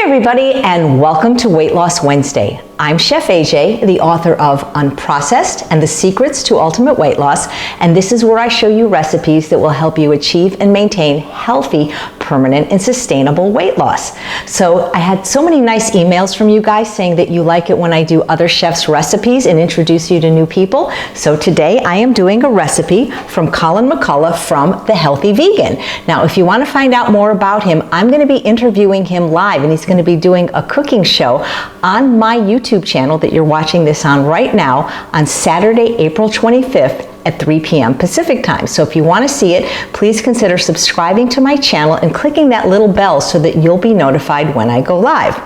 everybody, and welcome to Weight Loss Wednesday. I'm Chef AJ, the author of Unprocessed and the Secrets to Ultimate Weight Loss, and this is where I show you recipes that will help you achieve and maintain healthy, permanent, and sustainable weight loss. So I had so many nice emails from you guys saying that you like it when I do other chefs' recipes and introduce you to new people. So today I am doing a recipe from Colin McCullough from The Healthy Vegan. Now, if you want to find out more about him, I'm going to be interviewing him live, and he's going to be doing a cooking show on my YouTube channel that you're watching this on right now on Saturday, April 25th at 3 p.m. Pacific time. So if you want to see it, please consider subscribing to my channel and clicking that little bell so that you'll be notified when I go live.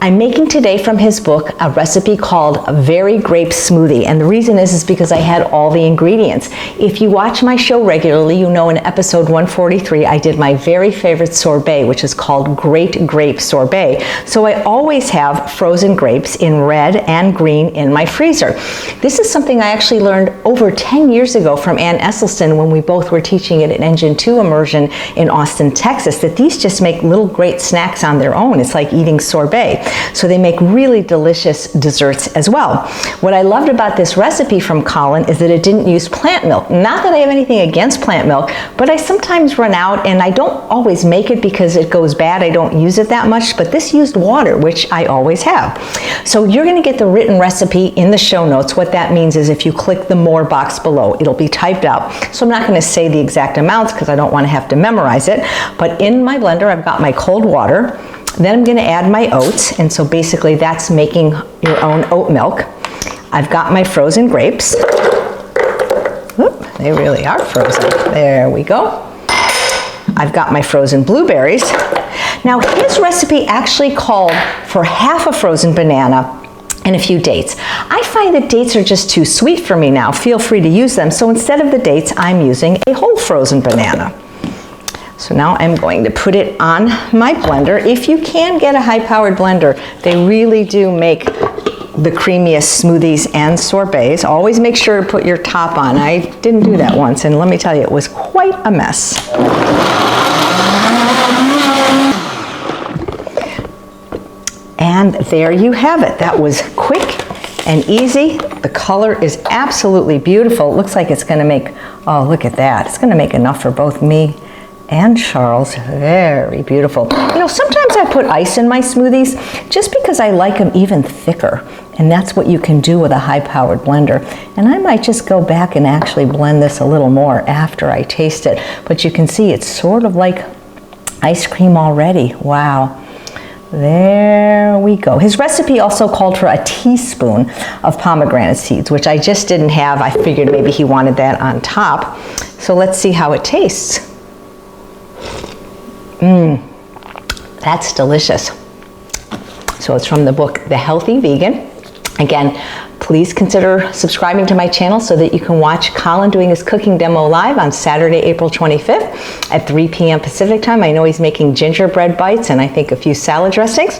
I'm making today from his book a recipe called Very Grape Smoothie, and the reason is because I had all the ingredients. If you watch my show regularly, you know in episode 143 I did my very favorite sorbet, which is called Great Grape Sorbet. So I always have frozen grapes in red and green in my freezer. This is something I actually learned over 10 years ago from Ann Esselstyn when we both were teaching it at Engine 2 Immersion in Austin, Texas, that these just make little great snacks on their own. It's like eating sorbet. So they make really delicious desserts as well. What I loved about this recipe from Colin is that it didn't use plant milk. Not that I have anything against plant milk, but I sometimes run out and I don't always make it because it goes bad. I don't use it that much, but this used water, which I always have. So you're going to get the written recipe in the show notes. What that means is if you click the more box below, it'll be typed out. So I'm not going to say the exact amounts because I don't want to have to memorize it, but in my blender I've got my cold water. Then I'm going to add my oats, and so basically that's making your own oat milk. I've got my frozen grapes. Oop, they really are frozen. There we go. I've got my frozen blueberries. Now his recipe actually called for half a frozen banana and a few dates. I find that dates are just too sweet for me now. Feel free to use them. So instead of the dates, I'm using a whole frozen banana. So now I'm going to put it on my blender. If you can get a high-powered blender, they really do make the creamiest smoothies and sorbets. Always make sure to put your top on. I didn't do that once, and let me tell you, it was quite a mess. And there you have it. That was quick and easy. The color is absolutely beautiful. It looks like it's going to make, oh, look at that. It's going to make enough for both me and Charles. Very beautiful. You know, sometimes I put ice in my smoothies just because I like them even thicker, and that's what you can do with a high-powered blender. And I might just go back and actually blend this a little more after I taste it, but you can see it's sort of like ice cream already. Wow. There we go. His recipe also called for a teaspoon of pomegranate seeds, which I just didn't have. I figured maybe he wanted that on top. So let's see how it tastes. That's delicious. So it's from the book The Healthy Vegan. Again, please consider subscribing to my channel so that you can watch Colin doing his cooking demo live on Saturday, April 25th at 3 p.m. Pacific time. I know he's making gingerbread bites and I think a few salad dressings.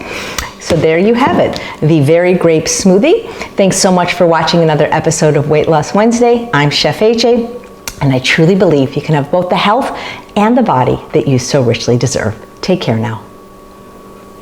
So there you have it, the Very Grape Smoothie. Thanks so much for watching another episode of Weight Loss Wednesday. I'm Chef AJ. And I truly believe you can have both the health and the body that you so richly deserve. Take care now.